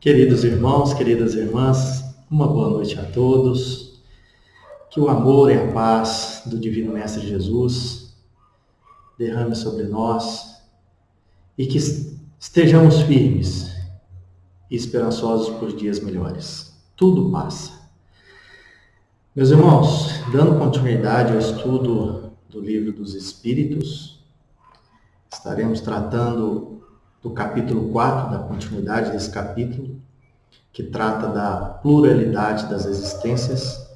Queridos irmãos, queridas irmãs, uma boa noite a todos. Que o amor e a paz do Divino Mestre Jesus derrame sobre nós e que estejamos firmes e esperançosos por dias melhores. Tudo passa. Meus irmãos, dando continuidade ao estudo do Livro dos Espíritos, estaremos tratando do capítulo 4, da continuidade desse capítulo, que trata da pluralidade das existências,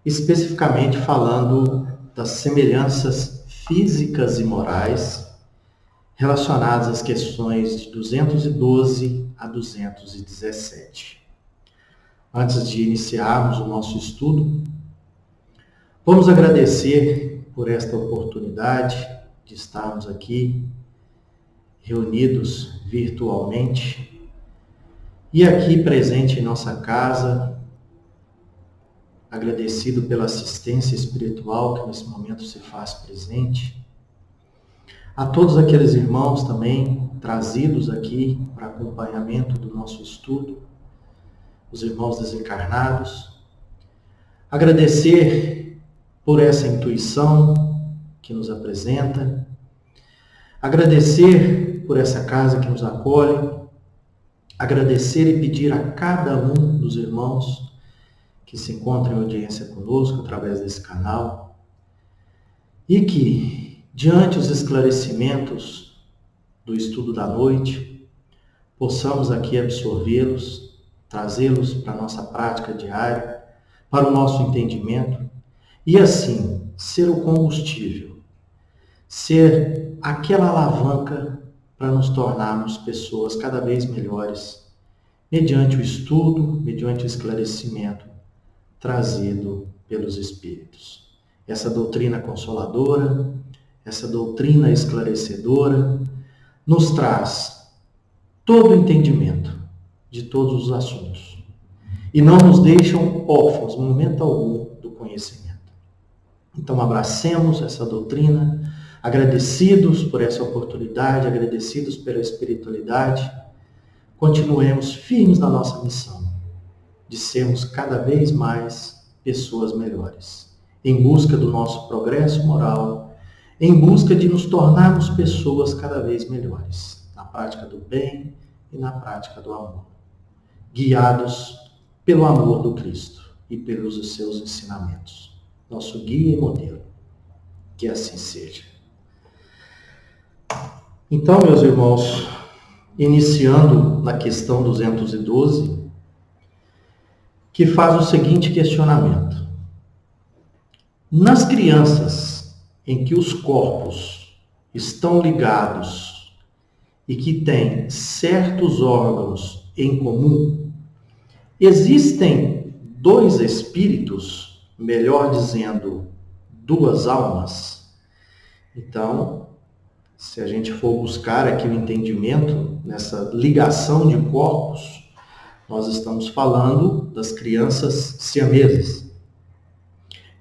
especificamente falando das semelhanças físicas e morais relacionadas às questões de 212 a 217. Antes de iniciarmos o nosso estudo, vamos agradecer por esta oportunidade de estarmos aqui reunidos virtualmente e aqui presente em nossa casa, agradecido pela assistência espiritual que nesse momento se faz presente. A todos aqueles irmãos também trazidos aqui para acompanhamento do nosso estudo, os irmãos desencarnados. Agradecer por essa intuição que nos apresenta. Agradecer por essa casa que nos acolhe. Agradecer e pedir a cada um dos irmãos que se encontram em audiência conosco através desse canal e que, diante dos esclarecimentos do estudo da noite, possamos aqui absorvê-los, trazê-los para a nossa prática diária, para o nosso entendimento e, assim, ser o combustível, ser aquela alavanca para nos tornarmos pessoas cada vez melhores, mediante o estudo, mediante o esclarecimento trazido pelos Espíritos. Essa doutrina consoladora, essa doutrina esclarecedora, nos traz todo o entendimento de todos os assuntos e não nos deixam órfãos, no momento algum, do conhecimento. Então, abracemos essa doutrina, agradecidos por essa oportunidade, agradecidos pela espiritualidade, continuemos firmes na nossa missão de sermos cada vez mais pessoas melhores, em busca do nosso progresso moral, em busca de nos tornarmos pessoas cada vez melhores, na prática do bem e na prática do amor, guiados pelo amor do Cristo e pelos seus ensinamentos, nosso guia e modelo. Que assim seja. Então, meus irmãos, iniciando na questão 212, que faz o seguinte questionamento. Nas crianças em que os corpos estão ligados e que têm certos órgãos em comum, existem dois espíritos, melhor dizendo, duas almas? Então, se a gente for buscar aqui o entendimento nessa ligação de corpos, nós estamos falando das crianças siamesas.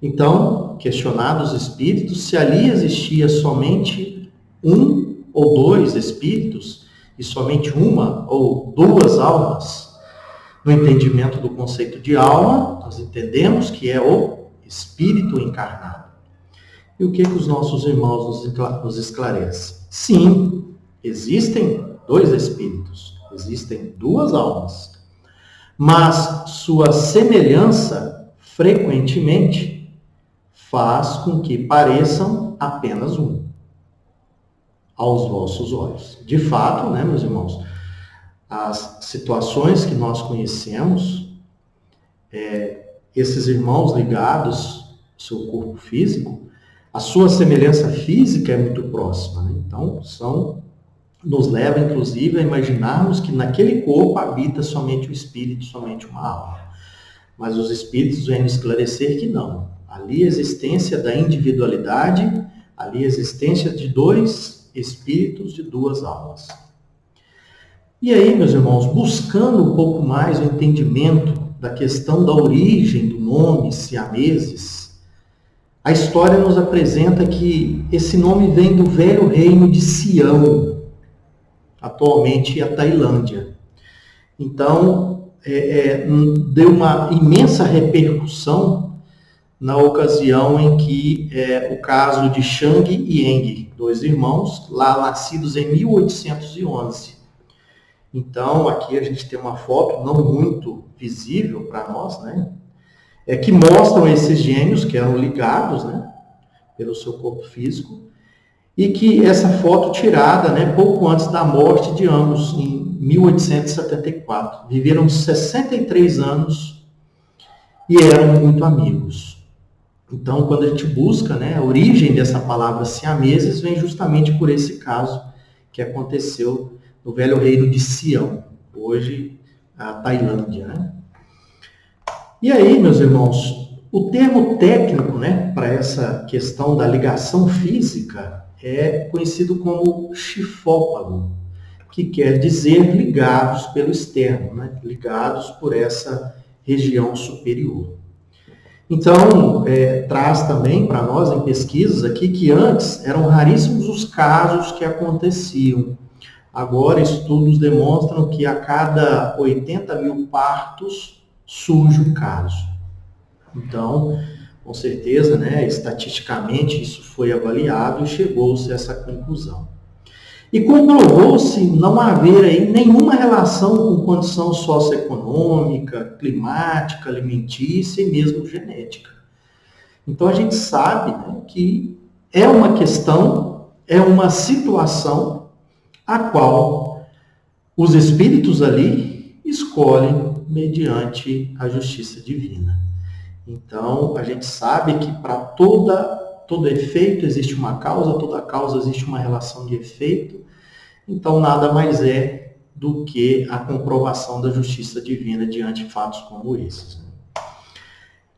Então, questionados os espíritos, se ali existia somente um ou dois espíritos e somente uma ou duas almas, no entendimento do conceito de alma, nós entendemos que é o espírito encarnado. E o que os nossos irmãos nos esclarecem? Sim, existem dois espíritos, existem duas almas, mas sua semelhança, frequentemente, faz com que pareçam apenas um, aos vossos olhos. De fato, né, meus irmãos, as situações que nós conhecemos, esses irmãos ligados ao seu corpo físico, a sua semelhança física é muito próxima, né? Então, nos leva, inclusive, a imaginarmos que naquele corpo habita somente o espírito, somente uma alma. Mas os espíritos vêm esclarecer que não. Ali a existência da individualidade, ali a existência de dois espíritos, de duas almas. E aí, meus irmãos, buscando um pouco mais o entendimento da questão da origem do nome siameses, a história nos apresenta que esse nome vem do velho reino de Sião, atualmente a Tailândia. Então, deu uma imensa repercussão na ocasião em que o caso de Shang e Eng, dois irmãos, lá nascidos em 1811. Então, aqui a gente tem uma foto não muito visível para nós, né? Que mostram esses gêmeos que eram ligados, né, pelo seu corpo físico, e que essa foto tirada, né, pouco antes da morte de ambos, em 1874. Viveram 63 anos e eram muito amigos. Então, quando a gente busca, né, a origem dessa palavra siameses vem justamente por esse caso que aconteceu no velho reino de Sião, hoje a Tailândia, né? E aí, meus irmãos, o termo técnico, né, para essa questão da ligação física é conhecido como chifópago, que quer dizer ligados pelo externo, né, ligados por essa região superior. Então, traz também para nós em pesquisas aqui que antes eram raríssimos os casos que aconteciam. Agora, estudos demonstram que a cada 80 mil partos surge um caso. Então, com certeza, né, estatisticamente, isso foi avaliado e chegou-se a essa conclusão. E comprovou-se não haver aí nenhuma relação com condição socioeconômica, climática, alimentícia e mesmo genética. Então, a gente sabe, né, que é uma questão, é uma situação a qual os espíritos ali escolhem mediante a justiça divina. Então, a gente sabe que para todo efeito existe uma causa, toda causa existe uma relação de efeito. Então, nada mais é do que a comprovação da justiça divina diante de fatos como esses.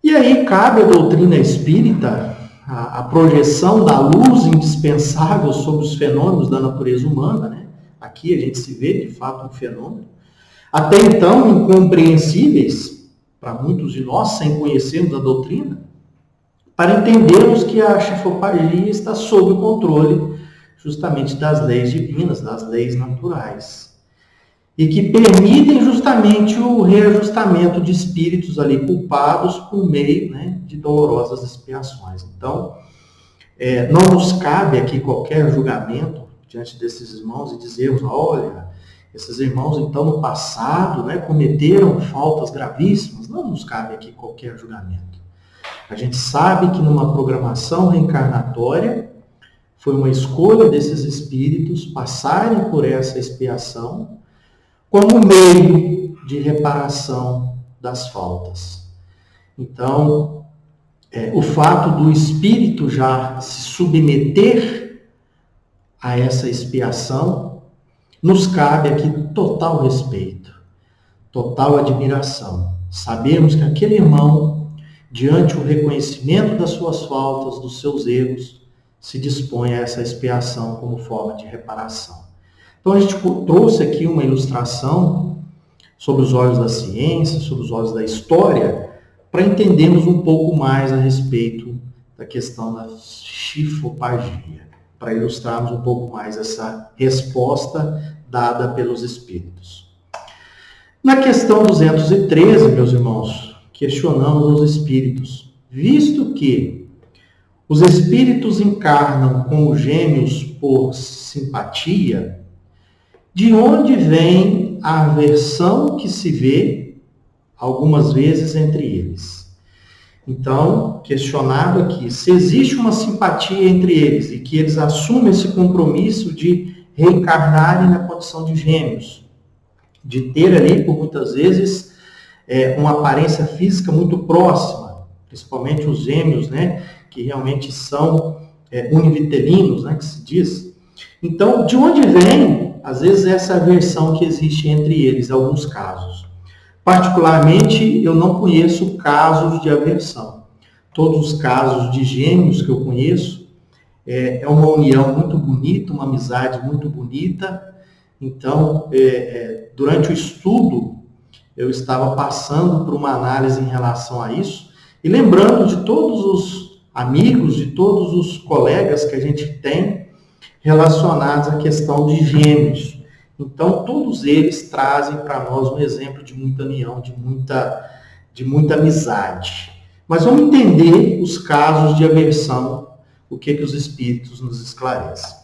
E aí cabe à doutrina espírita a projeção da luz indispensável sobre os fenômenos da natureza humana, né? Aqui a gente se vê, de fato, um fenômeno. Até então, incompreensíveis para muitos de nós, sem conhecermos a doutrina, para entendermos que a chifopagia está sob o controle justamente das leis divinas, das leis naturais. E que permitem justamente o reajustamento de espíritos ali culpados por meio, né, de dolorosas expiações. Então, não nos cabe aqui qualquer julgamento diante desses irmãos e dizermos, olha, esses irmãos então no passado, né, cometeram faltas gravíssimas. Não nos cabe aqui qualquer julgamento. A gente sabe que numa programação reencarnatória foi uma escolha desses espíritos passarem por essa expiação como meio de reparação das faltas. Então, o fato do espírito já se submeter a essa expiação, nos cabe aqui total respeito, total admiração. Sabemos que aquele irmão, diante do reconhecimento das suas faltas, dos seus erros, se dispõe a essa expiação como forma de reparação. Então a gente trouxe aqui uma ilustração sobre os olhos da ciência, sobre os olhos da história, para entendermos um pouco mais a respeito da questão da chifopagia, para ilustrarmos um pouco mais essa resposta dada pelos espíritos. Na questão 213, meus irmãos, questionamos os espíritos, visto que os espíritos encarnam como gêmeos por simpatia, de onde vem a aversão que se vê algumas vezes entre eles? Então, questionado aqui, se existe uma simpatia entre eles e que eles assumem esse compromisso de reencarnarem na condição de gêmeos, de ter ali, por muitas vezes, uma aparência física muito próxima, principalmente os gêmeos, né, que realmente são univitelinos, né, que se diz. Então, de onde vem, às vezes, essa aversão que existe entre eles, em alguns casos? Particularmente, eu não conheço casos de aversão. Todos os casos de gêmeos que eu conheço, é uma união muito bonita, uma amizade muito bonita. Então, durante o estudo, eu estava passando por uma análise em relação a isso, e lembrando de todos os amigos, de todos os colegas que a gente tem relacionados à questão de gêmeos. Então, todos eles trazem para nós um exemplo de muita união, de muita amizade. Mas vamos entender os casos de aversão, o que os espíritos nos esclarecem.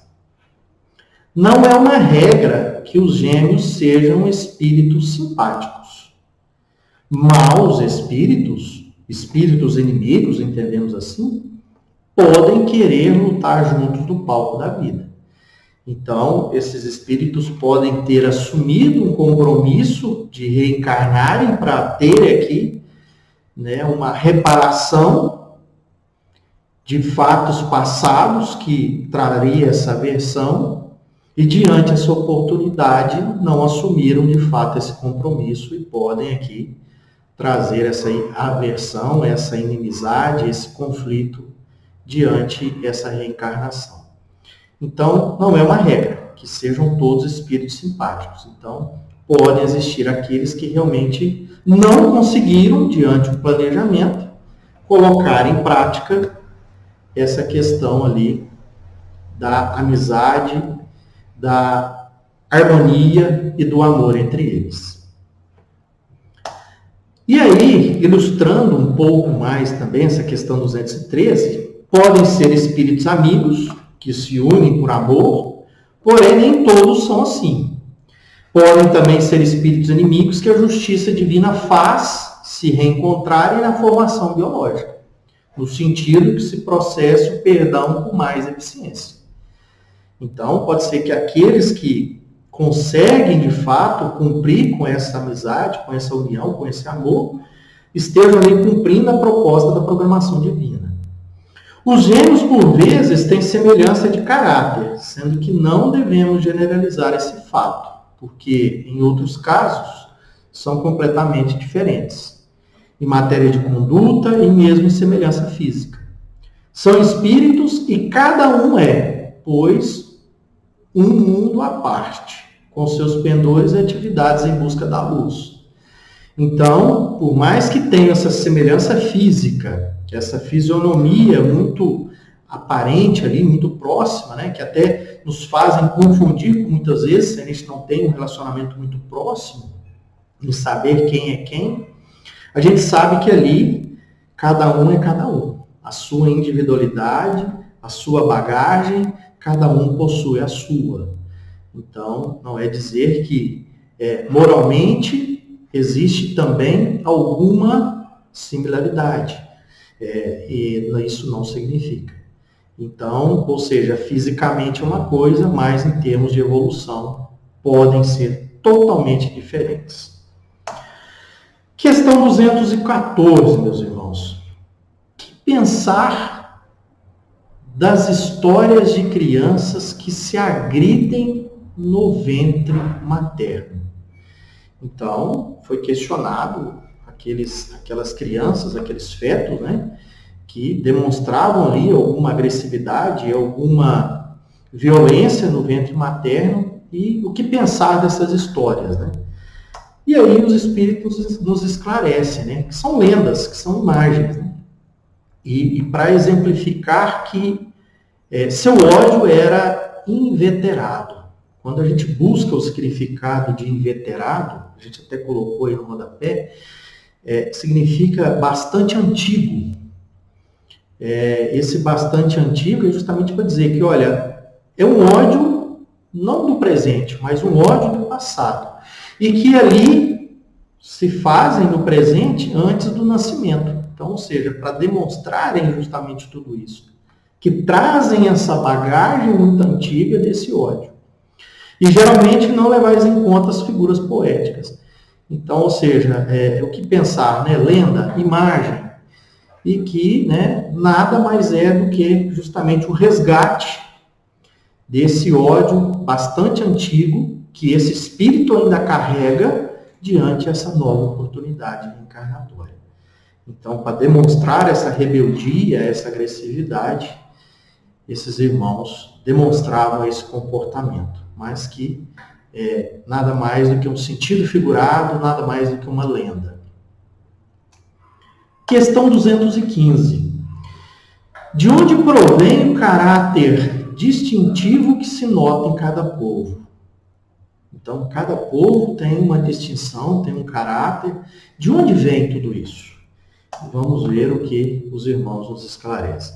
Não é uma regra que os gêmeos sejam espíritos simpáticos. Maus espíritos, espíritos inimigos, entendemos assim, podem querer lutar juntos no palco da vida. Então, esses espíritos podem ter assumido um compromisso de reencarnarem para ter aqui, né, uma reparação de fatos passados que traria essa aversão, e diante dessa oportunidade não assumiram de fato esse compromisso e podem aqui trazer essa aversão, essa inimizade, esse conflito diante dessa reencarnação. Então, não é uma regra que sejam todos espíritos simpáticos. Então, podem existir aqueles que realmente não conseguiram, diante do planejamento, colocar em prática essa questão ali da amizade, da harmonia e do amor entre eles. E aí, ilustrando um pouco mais também essa questão 213, podem ser espíritos amigos, que se unem por amor, porém nem todos são assim. Podem também ser espíritos inimigos que a justiça divina faz se reencontrarem na formação biológica, no sentido que se processe o perdão com mais eficiência. Então, pode ser que aqueles que conseguem, de fato, cumprir com essa amizade, com essa união, com esse amor, estejam ali cumprindo a proposta da programação divina. Os gêmeos, por vezes, têm semelhança de caráter, sendo que não devemos generalizar esse fato, porque, em outros casos, são completamente diferentes, em matéria de conduta e mesmo em semelhança física. São espíritos e cada um é, pois, um mundo à parte, com seus pendores e atividades em busca da luz. Então, por mais que tenha essa semelhança física, essa fisionomia muito aparente ali, muito próxima, né, que até nos fazem confundir muitas vezes, se a gente não tem um relacionamento muito próximo, em saber quem é quem, a gente sabe que ali cada um é cada um. A sua individualidade, a sua bagagem, cada um possui a sua. Então, não é dizer que moralmente existe também alguma similaridade. E isso não significa. Então, ou seja, fisicamente é uma coisa, mas em termos de evolução podem ser totalmente diferentes. Questão 214, meus irmãos. Que pensar das histórias de crianças que se agridem no ventre materno? Então, foi questionado aquelas crianças, aqueles fetos, né, que demonstravam ali alguma agressividade, alguma violência no ventre materno, e o que pensar dessas histórias, né? E aí os espíritos nos esclarecem, né, que são lendas, que são imagens, né? E para exemplificar que seu ódio era inveterado. Quando a gente busca o significado de inveterado, a gente até colocou aí no rodapé, significa bastante antigo. Esse bastante antigo é justamente para dizer que, olha, é um ódio não do presente, mas um ódio do passado. E que ali se fazem no presente antes do nascimento. Então, ou seja, para demonstrarem justamente tudo isso. Que trazem essa bagagem muito antiga desse ódio. E geralmente não levais em conta as figuras poéticas. Então, ou seja, o que pensar, né? Lenda, imagem, e que, né, nada mais é do que justamente o resgate desse ódio bastante antigo que esse espírito ainda carrega diante dessa nova oportunidade reencarnatória. Então, para demonstrar essa rebeldia, essa agressividade, esses irmãos demonstravam esse comportamento, mas que nada mais do que um sentido figurado, nada mais do que uma lenda. Questão 215. De onde provém o caráter distintivo que se nota em cada povo? Então, cada povo tem uma distinção, tem um caráter. De onde vem tudo isso? Vamos ver o que os irmãos nos esclarecem.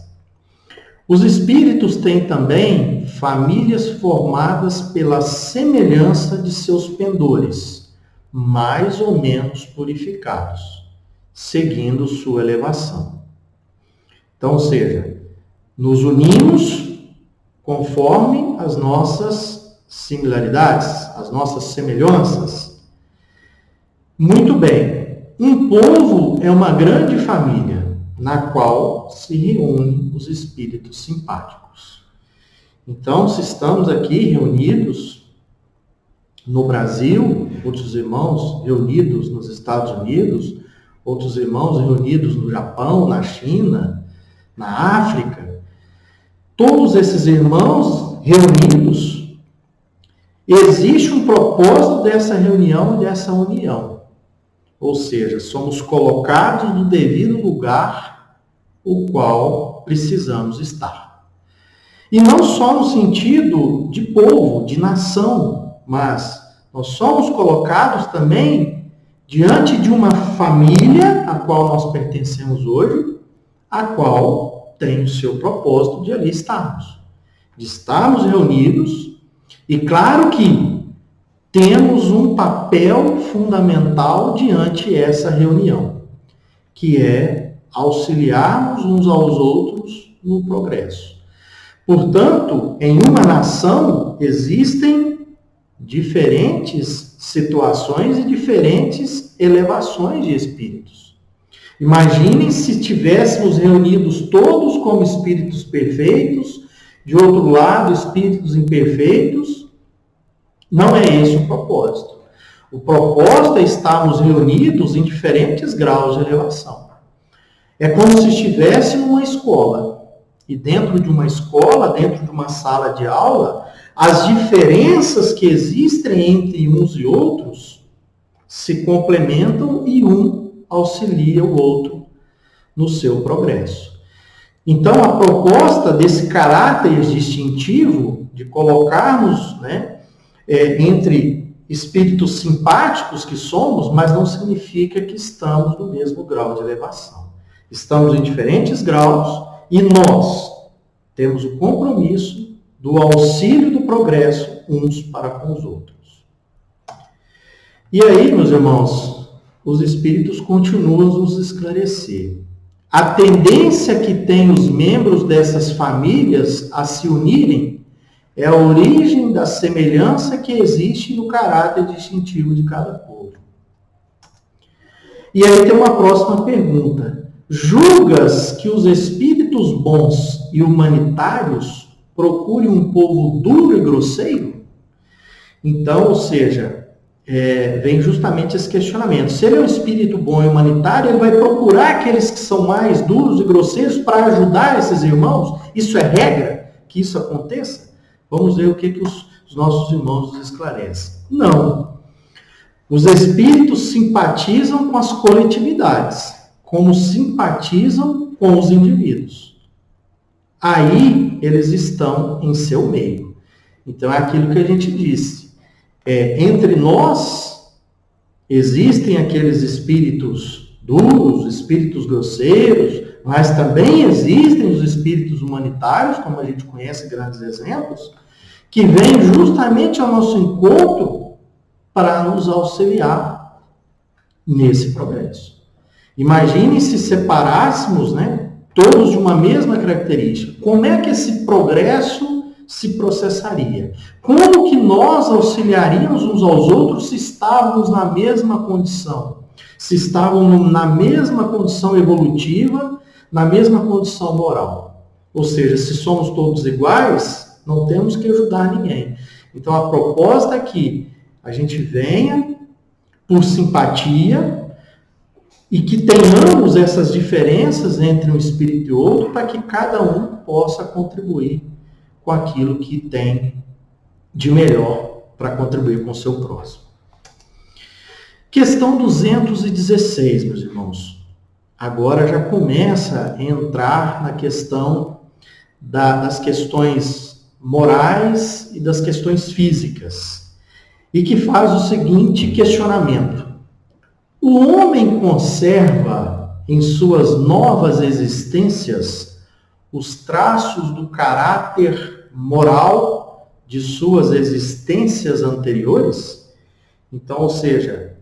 Os espíritos têm também famílias formadas pela semelhança de seus pendores, mais ou menos purificados, seguindo sua elevação. Então, ou seja, nos unimos conforme as nossas similaridades, as nossas semelhanças. Muito bem. Um povo é uma grande família, na qual se reúnem os espíritos simpáticos. Então, se estamos aqui reunidos no Brasil, outros irmãos reunidos nos Estados Unidos, outros irmãos reunidos no Japão, na China, na África, todos esses irmãos reunidos, existe um propósito dessa reunião e dessa união. Ou seja, somos colocados no devido lugar o qual precisamos estar. E não só no sentido de povo, de nação, mas nós somos colocados também diante de uma família a qual nós pertencemos hoje, a qual tem o seu propósito de ali estarmos. De estarmos reunidos, e claro que temos um papel fundamental diante dessa reunião, que é auxiliarmos uns aos outros no progresso. Portanto, em uma nação existem diferentes situações e diferentes elevações de espíritos. Imaginem se tivéssemos reunidos todos como espíritos perfeitos, de outro lado, espíritos imperfeitos. Não é esse o propósito. O propósito é estarmos reunidos em diferentes graus de elevação. É como se estivesse numa escola. E dentro de uma escola, dentro de uma sala de aula, as diferenças que existem entre uns e outros se complementam e um auxilia o outro no seu progresso. Então, a proposta desse caráter distintivo de colocarmos, entre espíritos simpáticos que somos, mas não significa que estamos no mesmo grau de elevação. Estamos em diferentes graus e nós temos o compromisso do auxílio do progresso uns para com os outros. E aí, meus irmãos, os espíritos continuam a nos esclarecer. A tendência que têm os membros dessas famílias a se unirem é a origem da semelhança que existe no caráter distintivo de cada povo. E aí tem uma próxima pergunta. Julgas que os espíritos bons e humanitários procurem um povo duro e grosseiro? Então, ou seja, vem justamente esse questionamento. Se ele é um espírito bom e humanitário, ele vai procurar aqueles que são mais duros e grosseiros para ajudar esses irmãos? Isso é regra que isso aconteça? Vamos ver o que os nossos irmãos nos esclarecem. Não. Os espíritos simpatizam com as coletividades, como simpatizam com os indivíduos. Aí eles estão em seu meio. Então é aquilo que a gente disse. Entre nós existem aqueles espíritos duros, espíritos grosseiros, mas também existem os espíritos humanitários, como a gente conhece grandes exemplos, que vêm justamente ao nosso encontro para nos auxiliar nesse progresso. Imagine se separássemos, todos de uma mesma característica. Como é que esse progresso se processaria? Como que nós auxiliaríamos uns aos outros se estávamos na mesma condição? Se estávamos na mesma condição evolutiva, na mesma condição moral. Ou seja, se somos todos iguais, não temos que ajudar ninguém. Então, a proposta é que a gente venha por simpatia e que tenhamos essas diferenças entre um espírito e outro para que cada um possa contribuir com aquilo que tem de melhor para contribuir com o seu próximo. Questão 216, meus irmãos. Agora já começa a entrar na questão das questões morais e das questões físicas. e que faz o seguinte questionamento: o homem conserva em suas novas existências os traços do caráter moral de suas existências anteriores? Então, ou seja,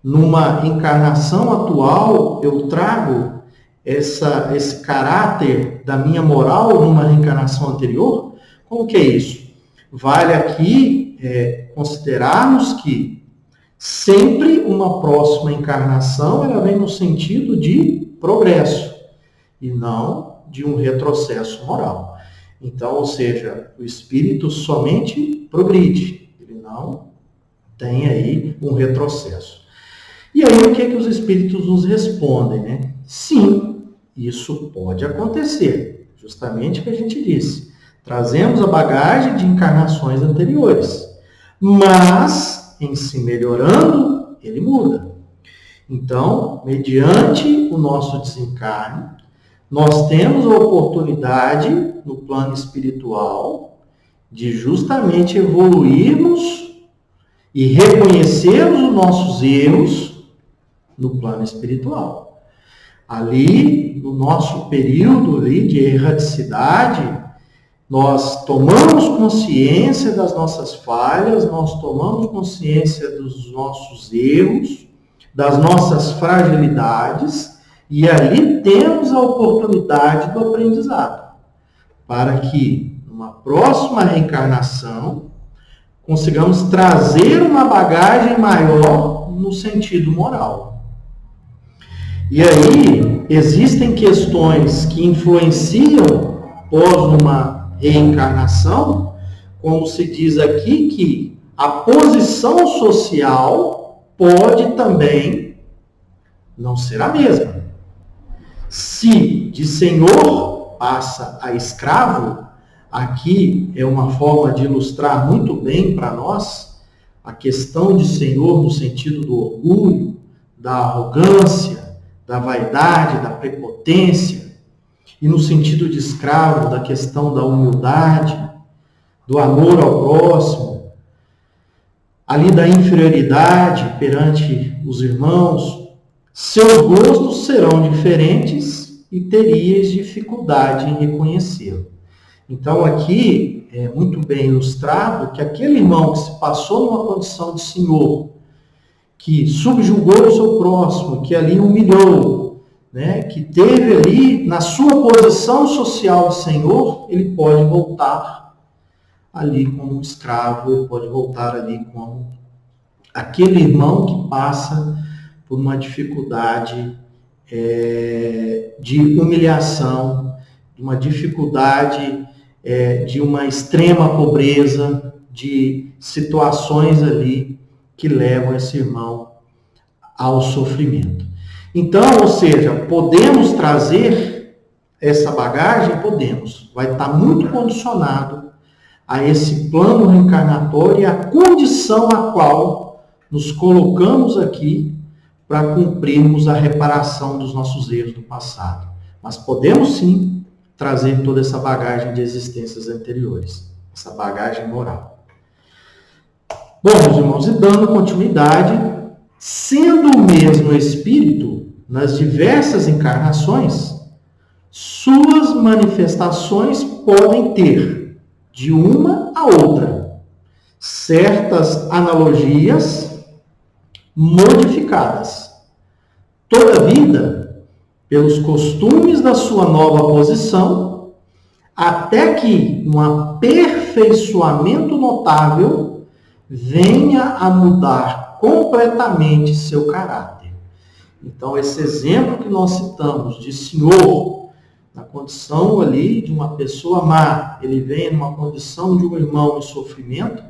numa encarnação atual, eu trago esse caráter da minha moral numa reencarnação anterior? Como que é isso? Vale aqui considerarmos que sempre uma próxima encarnação ela vem no sentido de progresso e não de um retrocesso moral. Então, ou seja, o espírito somente progride, ele não tem aí um retrocesso. E aí o que os espíritos nos respondem, né? Sim, isso pode acontecer, justamente o que a gente disse. Trazemos a bagagem de encarnações anteriores, mas em se melhorando, ele muda. Então, mediante o nosso desencarne, nós temos a oportunidade no plano espiritual de justamente evoluirmos e reconhecermos os nossos erros no plano espiritual. Ali, no nosso período ali de erraticidade, nós tomamos consciência das nossas falhas, nós tomamos consciência dos nossos erros, das nossas fragilidades, e ali temos a oportunidade do aprendizado, para que, numa próxima reencarnação, consigamos trazer uma bagagem maior no sentido moral. E aí, existem questões que influenciam após uma reencarnação, como se diz aqui, que a posição social pode também não ser a mesma. Se de senhor passa a escravo, aqui é uma forma de ilustrar muito bem para nós a questão de senhor no sentido do orgulho, da arrogância, da vaidade, da prepotência, e no sentido de escravo, da questão da humildade, do amor ao próximo, ali da inferioridade perante os irmãos, seus gostos serão diferentes e terias dificuldade em reconhecê-lo. Então aqui é muito bem ilustrado que aquele irmão que se passou numa condição de senhor, que subjugou o seu próximo, que ali humilhou, né, que teve ali, na sua posição social de senhor, ele pode voltar ali como um escravo, ele pode voltar ali como aquele irmão que passa por uma dificuldade de humilhação, uma dificuldade de uma extrema pobreza, de situações ali que levam esse irmão ao sofrimento. Então, ou seja, podemos trazer essa bagagem? Podemos. Vai estar muito condicionado a esse plano reencarnatório e a condição a qual nos colocamos aqui para cumprirmos a reparação dos nossos erros do passado. Mas podemos sim trazer toda essa bagagem de existências anteriores, essa bagagem moral. Bom, meus irmãos, e dando continuidade, sendo o mesmo espírito nas diversas encarnações, suas manifestações podem ter, de uma a outra, certas analogias modificadas. Todavia, pelos costumes da sua nova posição, até que um aperfeiçoamento notável venha a mudar completamente seu caráter. Então, esse exemplo que nós citamos de senhor, na condição ali de uma pessoa má, ele vem numa condição de um irmão em sofrimento,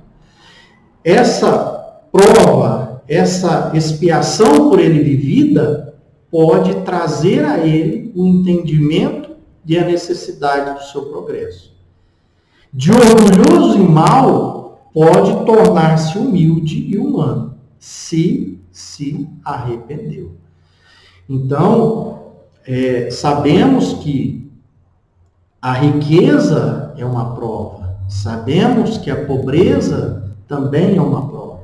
essa prova, essa expiação por ele vivida, pode trazer a ele o entendimento e a necessidade do seu progresso. De orgulhoso e mau, pode tornar-se humilde e humano, se arrependeu. Então, sabemos que a riqueza é uma prova, sabemos que a pobreza também é uma prova.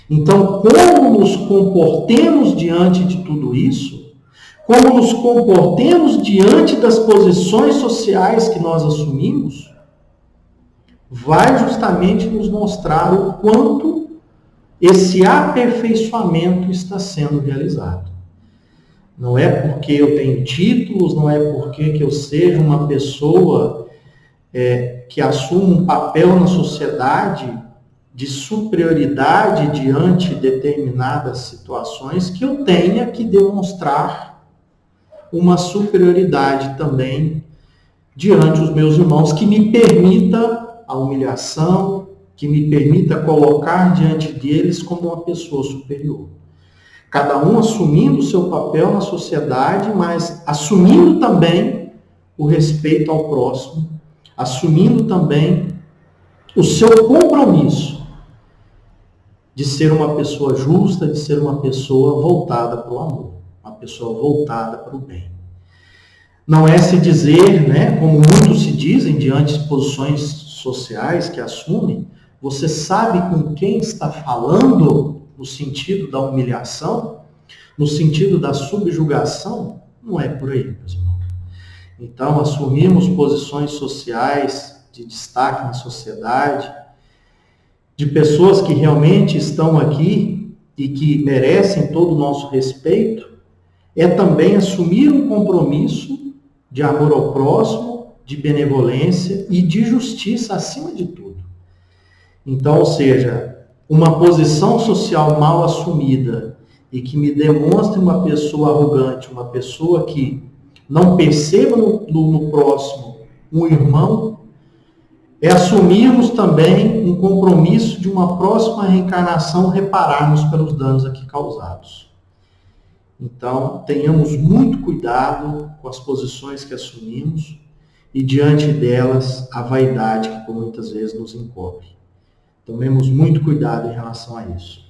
Então, como nos comportemos diante de tudo isso, como nos comportemos diante das posições sociais que nós assumimos, vai justamente nos mostrar o quanto esse aperfeiçoamento está sendo realizado. Não é porque eu tenho títulos, não é porque que eu seja uma pessoa que assuma um papel na sociedade de superioridade diante de determinadas situações que eu tenha que demonstrar uma superioridade também diante dos meus irmãos, que me permita a humilhação, que me permita colocar diante deles como uma pessoa superior. Cada um assumindo o seu papel na sociedade, mas assumindo também o respeito ao próximo, assumindo também o seu compromisso de ser uma pessoa justa, de ser uma pessoa voltada para o amor, uma pessoa voltada para o bem. Não é se dizer, como muitos se dizem diante de posições sociais que assumem, você sabe com quem está falando no sentido da humilhação, no sentido da subjugação? Não é por aí, meus irmãos. Então, assumimos posições sociais de destaque na sociedade, de pessoas que realmente estão aqui e que merecem todo o nosso respeito, é também assumir um compromisso de amor ao próximo, de benevolência e de justiça acima de tudo. Então, ou seja, uma posição social mal assumida e que me demonstre uma pessoa arrogante, uma pessoa que não perceba no próximo um irmão, é assumirmos também um compromisso de uma próxima reencarnação repararmos pelos danos aqui causados. Então, tenhamos muito cuidado com as posições que assumimos e diante delas a vaidade que por muitas vezes nos encobre. Tomemos muito cuidado em relação a isso.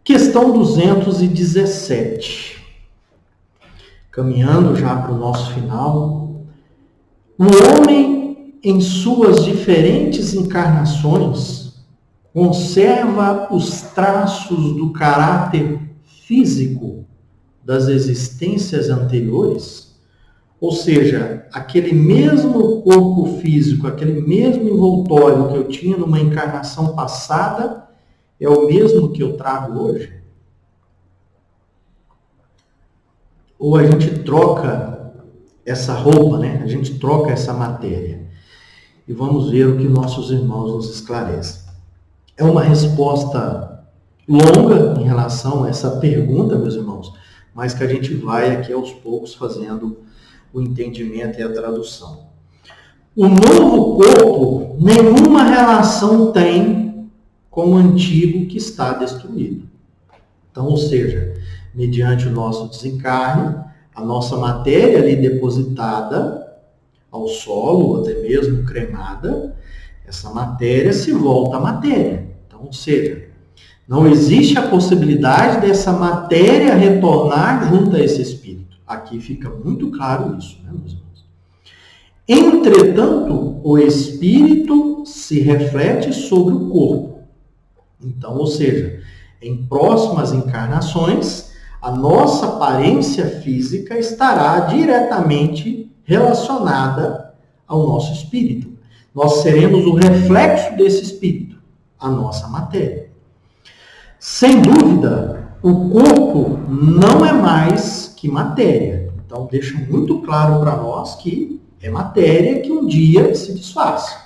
Questão 217. Caminhando já para o nosso final. O homem, em suas diferentes encarnações, conserva os traços do caráter físico das existências anteriores? Ou seja, aquele mesmo corpo físico, aquele mesmo envoltório que eu tinha numa encarnação passada, é o mesmo que eu trago hoje? Ou a gente troca essa roupa, a gente troca essa matéria? E vamos ver o que nossos irmãos nos esclarecem. É uma resposta longa em relação a essa pergunta, meus irmãos, mas que a gente vai aqui aos poucos fazendo o entendimento e a tradução. O novo corpo nenhuma relação tem com o antigo que está destruído. Então, ou seja, mediante o nosso desencarne, a nossa matéria ali depositada ao solo, ou até mesmo cremada, essa matéria se volta à matéria. Então, ou seja, não existe a possibilidade dessa matéria retornar junto a esse espírito. Aqui fica muito claro isso, meus irmãos? Entretanto, o espírito se reflete sobre o corpo. Então, ou seja, em próximas encarnações, a nossa aparência física estará diretamente relacionada ao nosso espírito. Nós seremos o reflexo desse espírito, a nossa matéria. Sem dúvida, o corpo não é mais que matéria. Então, deixa muito claro para nós que é matéria que um dia se desfaz.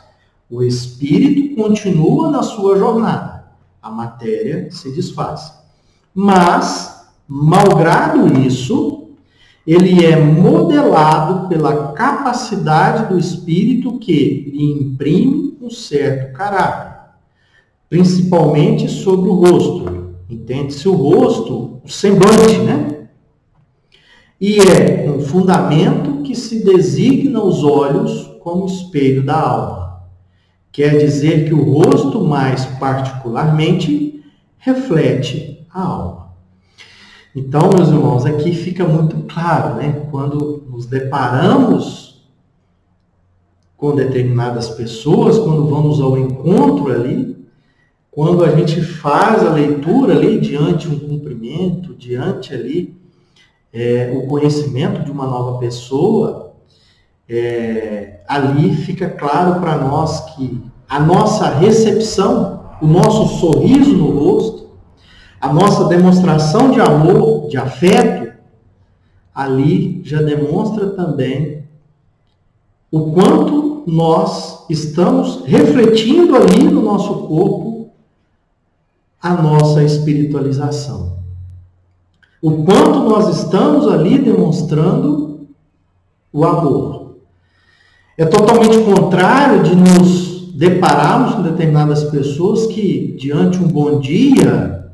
O espírito continua na sua jornada. A matéria se desfaz. Mas, malgrado isso, ele é modelado pela capacidade do espírito que lhe imprime um certo caráter, principalmente sobre o rosto. Entende-se o rosto, o semblante, E é um fundamento que se designa os olhos como espelho da alma. Quer dizer que o rosto, mais particularmente, reflete a alma. Então, meus irmãos, aqui fica muito claro, quando nos deparamos com determinadas pessoas, quando vamos ao encontro ali, quando a gente faz a leitura ali diante um cumprimento, diante ali o conhecimento de uma nova pessoa, ali fica claro para nós que a nossa recepção, o nosso sorriso no rosto, a nossa demonstração de amor, de afeto, ali já demonstra também o quanto nós estamos refletindo ali no nosso corpo a nossa espiritualização. O quanto nós estamos ali demonstrando o amor. É totalmente contrário de nos depararmos com determinadas pessoas que, diante de um bom dia,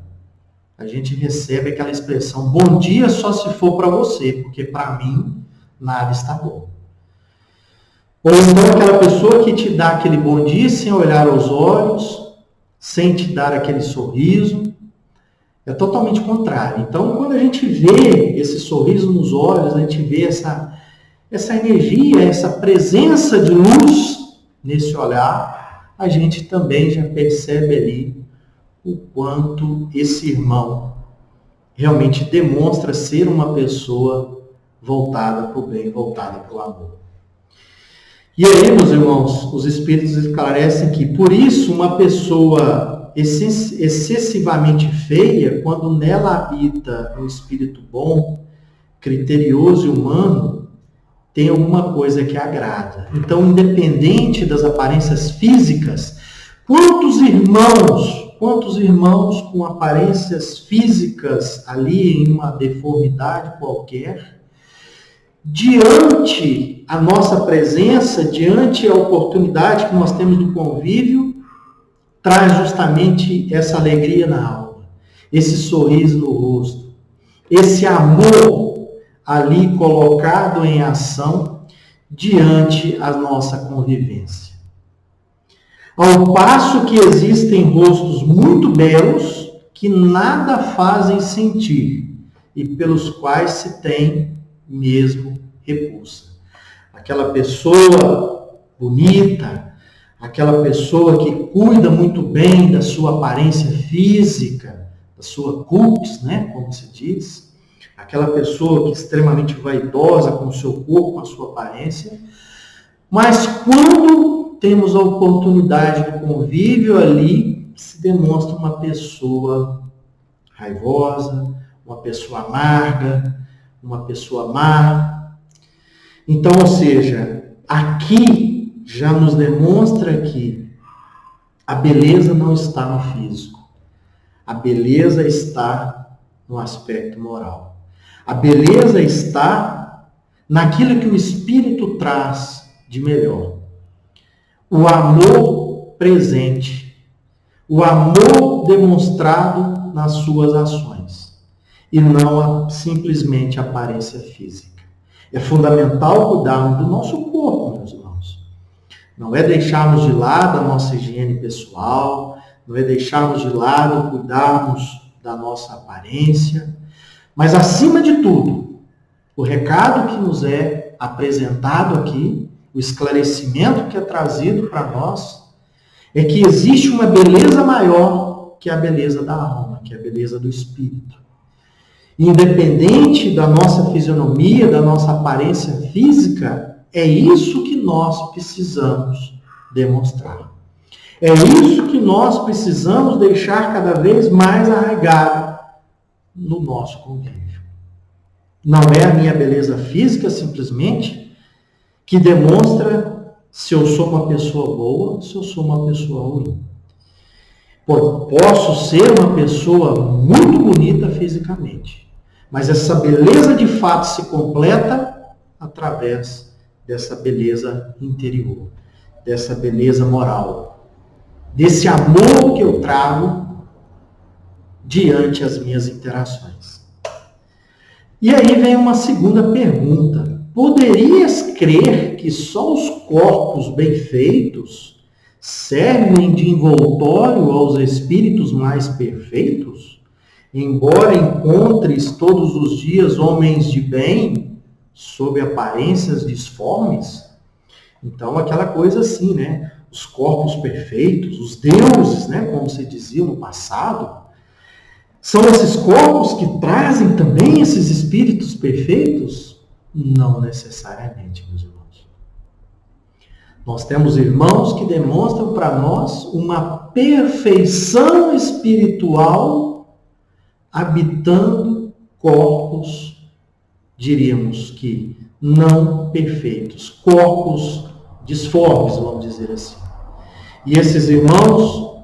a gente recebe aquela expressão, bom dia só se for para você, porque para mim nada está bom. Ou então aquela pessoa que te dá aquele bom dia sem olhar aos olhos, sem te dar aquele sorriso, é totalmente contrário. Então, quando a gente vê esse sorriso nos olhos, a gente vê essa energia, essa presença de luz nesse olhar, a gente também já percebe ali o quanto esse irmão realmente demonstra ser uma pessoa voltada para o bem, voltada para o amor. E aí, meus irmãos, os Espíritos esclarecem que, por isso, uma pessoa excessivamente feia, quando nela habita um espírito bom, criterioso e humano, tem alguma coisa que agrada. Então, independente das aparências físicas, quantos irmãos com aparências físicas ali em uma deformidade qualquer, diante a nossa presença, diante a oportunidade que nós temos do convívio, traz justamente essa alegria na alma, esse sorriso no rosto, esse amor ali colocado em ação diante a nossa convivência. Ao passo que existem rostos muito belos que nada fazem sentir e pelos quais se tem mesmo repulsa. Aquela pessoa bonita, aquela pessoa que cuida muito bem da sua aparência física, da sua cutis, né, como se diz, aquela pessoa que é extremamente vaidosa com o seu corpo, com a sua aparência, mas quando temos a oportunidade do convívio ali, se demonstra uma pessoa raivosa, uma pessoa amarga, uma pessoa má. Então, ou seja, aqui já nos demonstra que a beleza não está no físico. A beleza está no aspecto moral. A beleza está naquilo que o Espírito traz de melhor. O amor presente. O amor demonstrado nas suas ações. E não simplesmente a aparência física. É fundamental cuidarmos do nosso corpo, meus irmãos. Não é deixarmos de lado a nossa higiene pessoal, não é deixarmos de lado cuidarmos da nossa aparência, mas acima de tudo, o recado que nos é apresentado aqui, o esclarecimento que é trazido para nós, é que existe uma beleza maior que a beleza da alma, que é a beleza do espírito. Independente da nossa fisionomia, da nossa aparência física, é isso que nós precisamos demonstrar. É isso que nós precisamos deixar cada vez mais arraigado no nosso convívio. Não é a minha beleza física, simplesmente, que demonstra se eu sou uma pessoa boa, se eu sou uma pessoa ruim. Posso ser uma pessoa muito bonita fisicamente, mas essa beleza de fato se completa através dessa beleza interior, dessa beleza moral, desse amor que eu trago diante as minhas interações. E aí vem uma segunda pergunta. Poderias crer que só os corpos bem feitos servem de envoltório aos espíritos mais perfeitos? Embora encontres todos os dias homens de bem, sob aparências disformes? Então, aquela coisa assim, né? os corpos perfeitos, os deuses, né, como se dizia no passado, são esses corpos que trazem também esses espíritos perfeitos? Não necessariamente, meus irmãos. Nós temos irmãos que demonstram para nós uma perfeição espiritual habitando corpos, diríamos que não perfeitos, corpos disformes, vamos dizer assim. E esses irmãos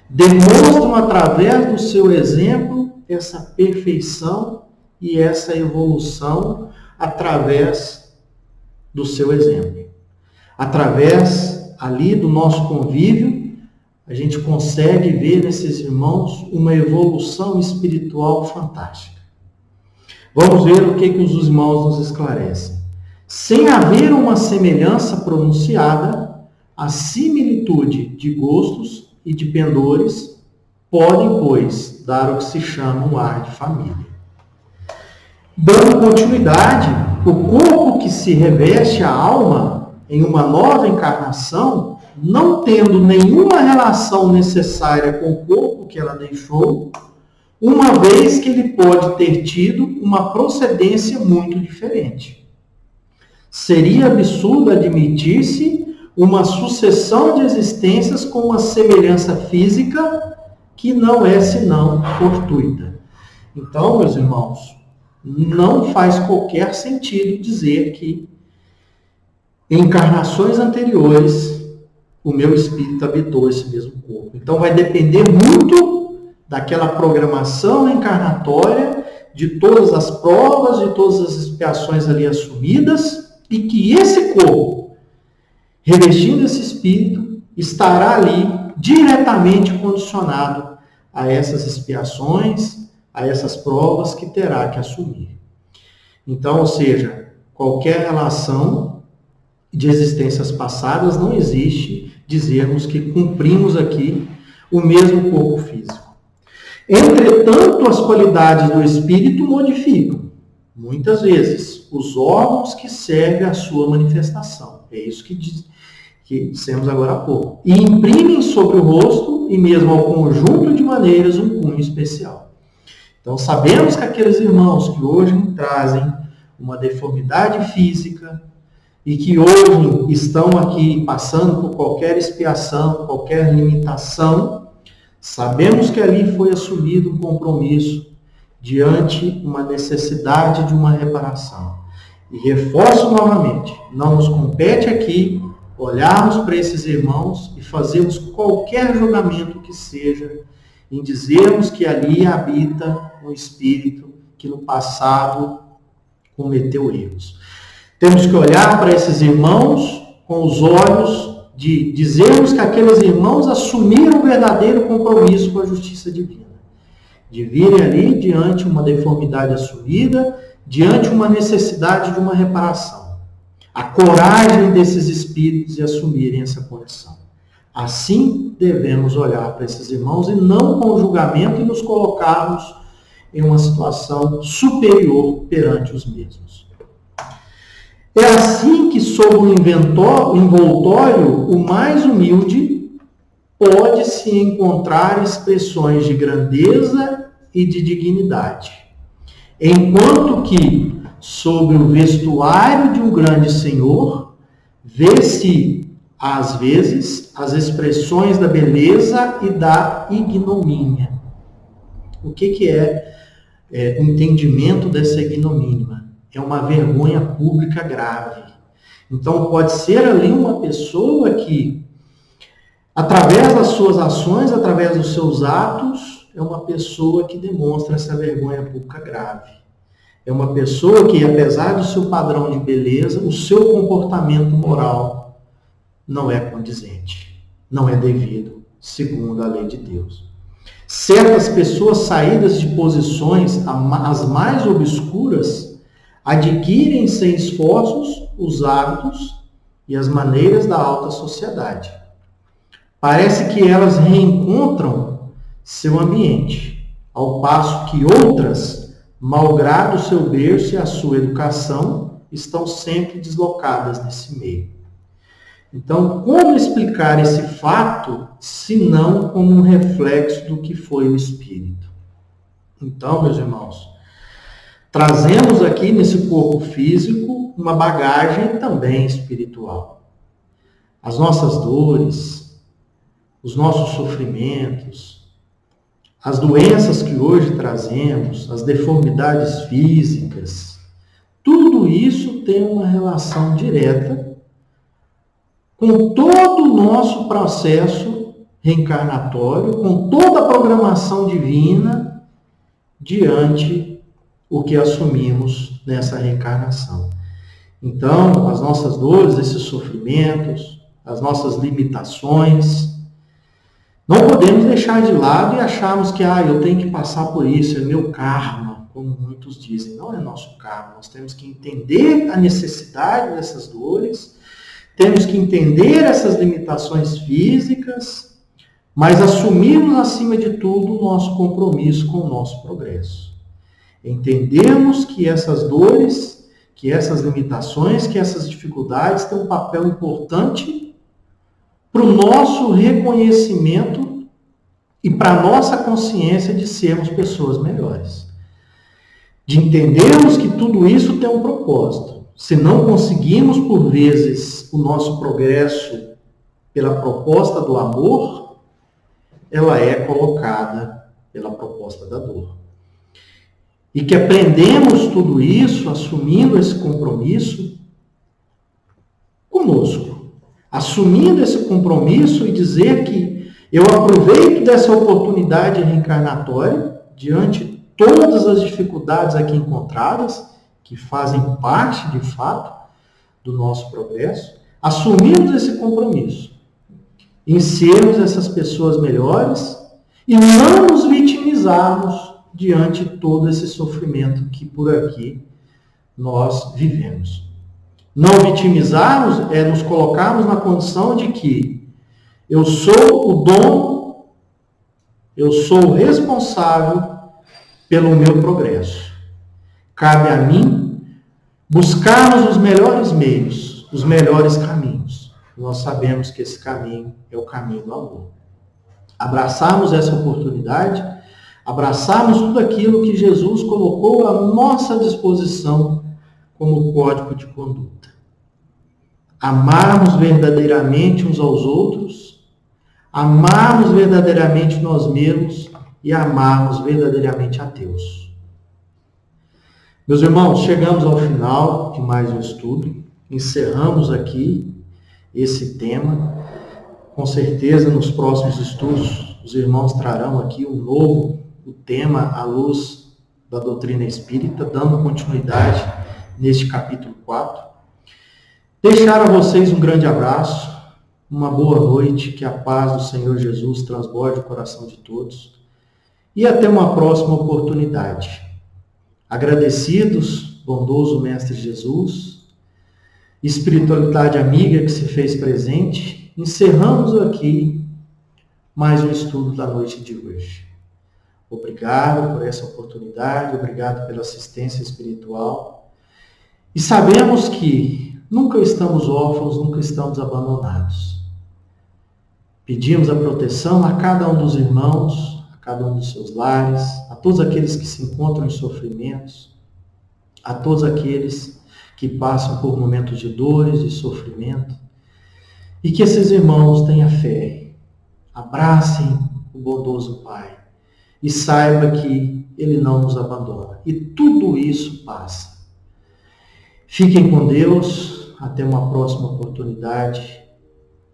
demonstram através do seu exemplo essa perfeição e essa evolução através do seu exemplo. Através ali do nosso convívio, a gente consegue ver nesses irmãos uma evolução espiritual fantástica. Vamos ver o que os irmãos nos esclarecem. Sem haver uma semelhança pronunciada, a similitude de gostos e de pendores podem, pois, dar o que se chama um ar de família. Dando continuidade, o corpo que se reveste a alma em uma nova encarnação, não tendo nenhuma relação necessária com o corpo que ela deixou, uma vez que ele pode ter tido uma procedência muito diferente. Seria absurdo admitir-se uma sucessão de existências com uma semelhança física que não é senão fortuita. Então, meus irmãos, não faz qualquer sentido dizer que em encarnações anteriores o meu espírito habitou esse mesmo corpo. Então vai depender muito daquela programação encarnatória, de todas as provas, de todas as expiações ali assumidas, e que esse corpo, revestindo esse espírito, estará ali diretamente condicionado a essas expiações, a essas provas que terá que assumir. Então, ou seja, qualquer relação de existências passadas não existe dizermos que cumprimos aqui o mesmo corpo físico. Entretanto, as qualidades do espírito modificam, muitas vezes, os órgãos que servem à sua manifestação. É isso que dissemos agora há pouco. E imprimem sobre o rosto e mesmo ao conjunto de maneiras um cunho especial. Então, sabemos que aqueles irmãos que hoje trazem uma deformidade física e que hoje estão aqui passando por qualquer expiação, qualquer limitação, sabemos que ali foi assumido um compromisso diante uma necessidade de uma reparação. E reforço novamente, não nos compete aqui olharmos para esses irmãos e fazermos qualquer julgamento que seja em dizermos que ali habita um espírito que no passado cometeu erros. Temos que olhar para esses irmãos com os olhos de dizermos que aqueles irmãos assumiram o verdadeiro compromisso com a justiça divina. De virem ali diante uma deformidade assumida, diante uma necessidade de uma reparação. A coragem desses espíritos de assumirem essa condição. Assim devemos olhar para esses irmãos e não com julgamento e nos colocarmos em uma situação superior perante os mesmos. É assim que, sob o envoltório, o mais humilde pode-se encontrar expressões de grandeza e de dignidade. Enquanto que, sob o vestuário de um grande senhor, vê-se, às vezes, as expressões da beleza e da ignomínia. O que é o entendimento dessa ignomínia? É uma vergonha pública grave. Então, pode ser ali uma pessoa que, através das suas ações, através dos seus atos, é uma pessoa que demonstra essa vergonha pública grave. É uma pessoa que, apesar do seu padrão de beleza, o seu comportamento moral não é condizente, não é devido, segundo a lei de Deus. Certas pessoas saídas de posições as mais obscuras adquirem sem esforços os hábitos e as maneiras da alta sociedade. Parece que elas reencontram seu ambiente, ao passo que outras, malgrado o seu berço e a sua educação, estão sempre deslocadas nesse meio. Então, como explicar esse fato, se não como um reflexo do que foi o Espírito? Então, meus irmãos, trazemos aqui nesse corpo físico uma bagagem também espiritual. As nossas dores, os nossos sofrimentos, as doenças que hoje trazemos, as deformidades físicas, tudo isso tem uma relação direta com todo o nosso processo reencarnatório, com toda a programação divina diante o que assumimos nessa reencarnação. Então, as nossas dores, esses sofrimentos, as nossas limitações, não podemos deixar de lado e acharmos que eu tenho que passar por isso, é meu karma, como muitos dizem. Não é nosso karma, nós temos que entender a necessidade dessas dores, temos que entender essas limitações físicas, mas assumirmos, acima de tudo, o nosso compromisso com o nosso progresso. Entendemos que essas dores, que essas limitações, que essas dificuldades têm um papel importante para o nosso reconhecimento e para a nossa consciência de sermos pessoas melhores. De entendermos que tudo isso tem um propósito. Se não conseguimos, por vezes, o nosso progresso pela proposta do amor, ela é colocada pela proposta da dor. E que aprendemos tudo isso, assumindo esse compromisso conosco. Assumindo esse compromisso e dizer que eu aproveito dessa oportunidade reencarnatória, diante de todas as dificuldades aqui encontradas, que fazem parte, de fato, do nosso progresso, assumimos esse compromisso em sermos essas pessoas melhores e não nos vitimizarmos diante de todo esse sofrimento que por aqui nós vivemos. Não vitimizarmos é nos colocarmos na condição de que eu sou o dono, eu sou o responsável pelo meu progresso. Cabe a mim buscarmos os melhores meios, os melhores caminhos. Nós sabemos que esse caminho é o caminho do amor. Abraçarmos essa oportunidade, abraçarmos tudo aquilo que Jesus colocou à nossa disposição como código de conduta. Amarmos verdadeiramente uns aos outros, amarmos verdadeiramente nós mesmos e amarmos verdadeiramente a Deus. Meus irmãos, chegamos ao final de mais um estudo, encerramos aqui esse tema. Com certeza, nos próximos estudos, os irmãos trarão aqui um novo tema à luz da doutrina espírita, dando continuidade neste capítulo 4. Deixar a vocês um grande abraço, uma boa noite, que a paz do Senhor Jesus transborde o coração de todos e até uma próxima oportunidade. Agradecidos, bondoso Mestre Jesus, espiritualidade amiga que se fez presente, encerramos aqui mais um estudo da noite de hoje. Obrigado por essa oportunidade, obrigado pela assistência espiritual. E sabemos que nunca estamos órfãos, nunca estamos abandonados. Pedimos a proteção a cada um dos irmãos, cada um dos seus lares, a todos aqueles que se encontram em sofrimentos, a todos aqueles que passam por momentos de dores, de sofrimento, e que esses irmãos tenham fé, abracem o bondoso Pai e saiba que Ele não nos abandona. E tudo isso passa. Fiquem com Deus, até uma próxima oportunidade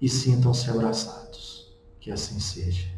e sintam-se abraçados. Que assim seja.